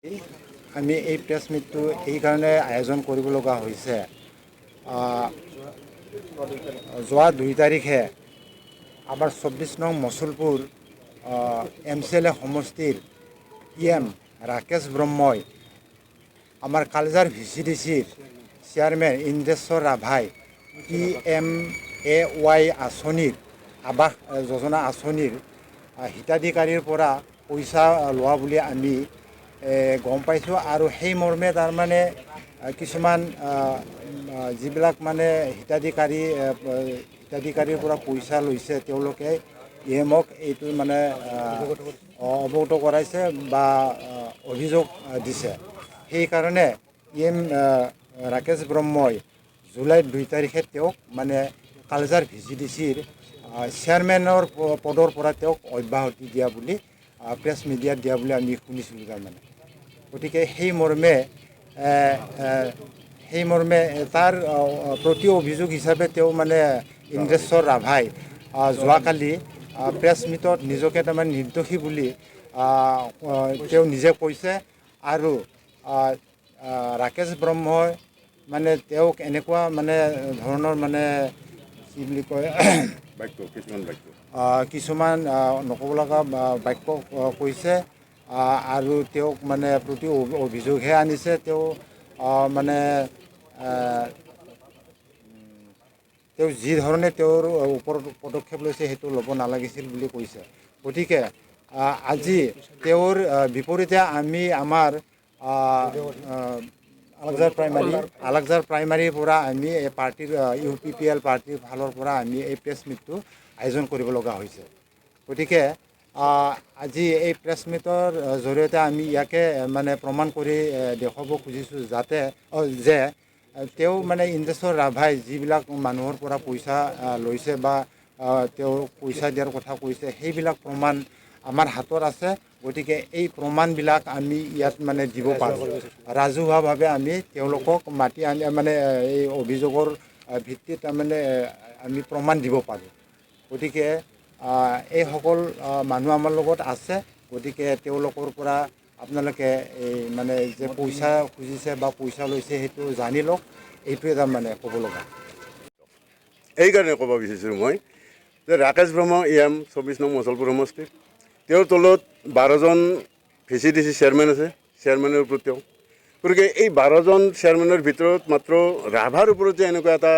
আমি এই প্ৰেছ মিটটো এইকাৰণে আয়োজন কৰিব লগা হৈছে। যোৱা 2 তাৰিখে আমাৰ 24 নং মছলপুৰ MCLA সমষ্টিৰ PM ৰাকেশ ব্ৰহ্মই আমাৰ কালজাৰ VCDCৰ চেয়াৰমেন ইন্দ্ৰেশ্বৰ ৰাভাই PMAY আঁচনিৰ আৱাস যোজনা আঁচনিৰ হিতাধিকাৰীৰ পৰা পইচা লোৱা বুলি আমি গম পাইছোঁ আৰু সেই মৰ্মে তাৰমানে কিছুমান যিবিলাক মানে হিতাধিকাৰীৰ পৰা পইচা লৈছে তেওঁলোকে EMক এইটো মানে অৱগত কৰাইছে বা অভিযোগ দিছে। সেইকাৰণে EM ৰাকেশ ব্ৰহ্মই জুলাই 2 তাৰিখে তেওঁক মানে কালজাৰ VCDCৰ চেয়াৰমেনৰ পদৰ পৰা তেওঁক অব্যাহতি দিয়া বুলি প্ৰেছ মিডিয়াত দিয়া বুলি আমি শুনিছিলোঁ তাৰমানে। গতিকে সেই মৰ্মে তাৰ প্ৰতি অভিযোগ হিচাপে তেওঁ মানে ইন্দ্ৰেশ্বৰ ৰাভাই যোৱাকালি প্ৰেছ মিটত নিজকে তাৰমানে নিৰ্দোষী বুলি তেওঁ নিজে কৈছে আৰু ৰাকেশ ব্ৰহ্মই মানে তেওঁক এনেকুৱা মানে ধৰণৰ মানে কি বুলি কয় কিছুমান নক'ব লগা বাক্য কৈছে আৰু তেওঁক মানে প্ৰতি অভিযোগহে আনিছে। তেওঁ মানে তেওঁ যি ধৰণে তেওঁৰ ওপৰত পদক্ষেপ লৈছে সেইটো ল'ব নালাগিছিল বুলি কৈছে। গতিকে আজি তেওঁৰ বিপৰীতে আমি আমাৰ আলাকজাৰ প্ৰাইমাৰীৰ পৰা আমি এই পাৰ্টিৰ UPPL পাৰ্টিৰ ফালৰ পৰা আমি এই প্ৰেছ মিটটো আয়োজন কৰিব লগা হৈছে। গতিকে আজি এই প্ৰেছ মিটৰ জৰিয়তে আমি ইয়াকে মানে প্ৰমাণ কৰি দেখুৱাব খুজিছোঁ যাতে যে তেওঁ মানে ইন্দ্ৰেশ্বৰ ৰাভাই যিবিলাক মানুহৰ পৰা পইচা লৈছে বা তেওঁ পইচা দিয়াৰ কথা কৈছে সেইবিলাক প্ৰমাণ আমাৰ হাতত আছে। গতিকে এই প্ৰমাণবিলাক আমি ইয়াত মানে দিব পাৰোঁ। ৰাজহুৱাভাৱে আমি তেওঁলোকক মাতি আনি মানে এই অভিযোগৰ ভিত্তিত তাৰমানে আমি প্ৰমাণ দিব পাৰোঁ। গতিকে এইসকল মানুহ আমাৰ লগত আছে। গতিকে তেওঁলোকৰ পৰা আপোনালোকে এই মানে যে পইচা খুজিছে বা পইচা লৈছে সেইটো জানি লওক। এইটোৱে তাৰমানে ক'ব লগা। এইকাৰণে ক'ব বিচাৰিছোঁ মই যে ৰাকেশ ব্ৰহ্ম EM 24 নং মছলপুৰ সমষ্টিৰ তেওঁৰ তলত 12জন VCDC চেয়াৰমেন আছে। চেয়াৰমেনৰ ওপৰত তেওঁ গতিকে এই 12জন চেয়াৰমেনৰ ভিতৰত মাত্ৰ ৰাভাৰ ওপৰত যে এনেকুৱা এটা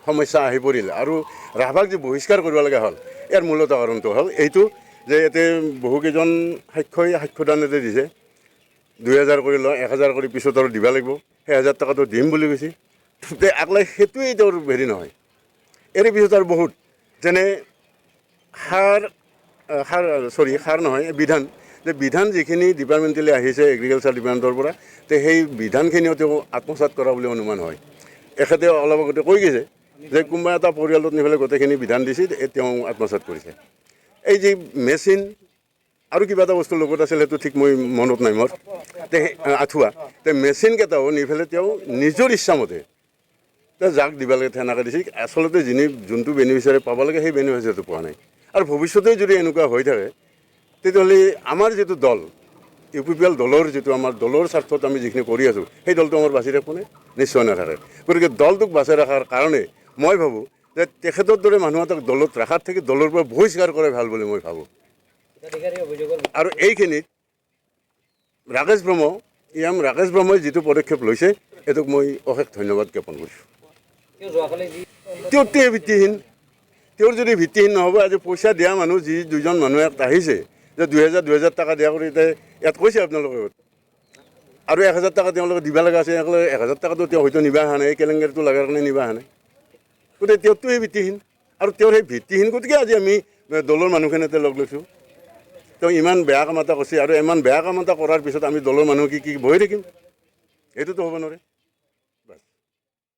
সমস্যা আহি পৰিল আৰু ৰাভাক যে বহিষ্কাৰ কৰিব লগা হ'ল ইয়াৰ মূলত কাৰণটো হ'ল এইটো যে ইয়াতে বহুকেইজন সাক্ষ্যদানতে দিছে 2000 কৰি লয় 1000 কৰি পিছত আৰু দিব লাগিব। সেই 1000 টকাটো দিম বুলি কৈছে। আগলৈ সেইটোৱেই তেওঁৰ হেৰি নহয়। ইয়াৰ পিছত আৰু বহুত যেনে সাৰ নহয় বিধান যিখিনি ডিপাৰ্টমেণ্টেলি আহিছে এগ্ৰিকালচাৰ ডিপাৰ্টমেণ্টৰ পৰা সেই বিধানখিনিও তেওঁ আত্মসাৎ কৰা বুলি অনুমান হয়। এখেতে অলপ আগতে কৈ গৈছে যে কোনোবা এটা পৰিয়ালত নি পেলাই গোটেইখিনি বিধান দিছে তেওঁ আত্মসাৎ কৰিছে। এই যি মেচিন আৰু কিবা এটা বস্তু লগত আছিল সেইটো ঠিক মই মনত নাই মোৰ আঁঠুৱা মেচিনকেইটাও নি পেলাই তেওঁ নিজৰ ইচ্ছামতে যাক দিব লাগে তেনেকৈ দিছে। আচলতে যোনটো বেনিফিচিয়াৰী পাব লাগে সেই বেনিফিচিয়াৰীটো পোৱা নাই। আৰু ভৱিষ্যতে যদি এনেকুৱা হৈ থাকে তেতিয়াহ'লে আমাৰ যিটো দল UPPL দলৰ যিটো আমাৰ দলৰ স্বাৰ্থত আমি যিখিনি কৰি আছোঁ সেই দলটো আমাৰ বাচি থাকিবনে? নিশ্চয় নাথাকে। গতিকে দলটোক বাচাই ৰখাৰ কাৰণে মই ভাবোঁ যে তেখেতৰ দৰে মানুহ এটাক দলত ৰখাৰ থাকি দলৰ পৰা বহিষ্কাৰ কৰাই ভাল বুলি মই ভাবোঁ। আৰু এইখিনিত ৰাকেশ ব্ৰহ্মই যিটো পদক্ষেপ লৈছে এইটোক মই অশেষ ধন্যবাদ জ্ঞাপন কৰিছোঁ। তেওঁতকৈ ভিত্তিহীন। তেওঁৰ যদি ভিত্তিহীন নহ'ব আজি পইচা দিয়া মানুহ যি দুজন মানুহ ইয়াত আহিছে যে 2000 টকা দিয়া কৰি ইয়াত কৈছে আপোনালোকে আৰু 1000 টকা তেওঁলোকে দিব লগা আছে। 1000 টকাটো তেওঁ হয়তো নিবা অহা নাই। এই কেলেংকাৰীটো লগাৰ কাৰণে নিবা অহা নাই। গতিকে তেওঁততো সেই ভিত্তিহীন আৰু তেওঁৰ সেই ভিত্তিহীন গতিকে আজি আমি দলৰ মানুহখিনিতে লগ লৈছোঁ। তেওঁ ইমান বেয়া কাম এটা কৰিছে আৰু ইমান বেয়া কাম এটা কৰাৰ পিছত আমি দলৰ মানুহ কি বহি থাকিম? এইটোতো হ'ব নোৱাৰে।